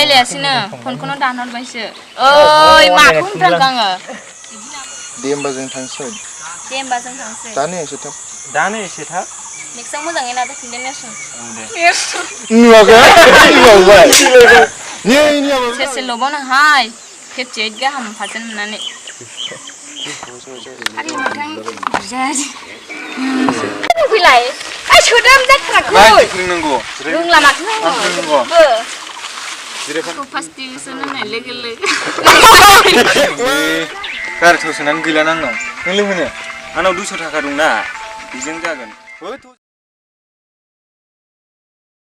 रायलायासैनो फनखौनो दानहरबायसो ओइ माखौ होनफ्रांखो आङो दे होमबा जों थांसै दानो एसे थाब नेक्स्टआव मोजाङै नाजाफिनदो नेरसोन सेरसे लबावनोहाय 58 गाहाम पार्सेन्ट मोननानै फैलाय सोदोम जाथाराखै रोंला माथो रोंगौ फार्स्ट डिभिजन होननाय लोगो लोगो गारि थाव सोनानै गैला आंनाव नों लोंहोनो आंनाव 200 थाखा दंना बेजों जागोन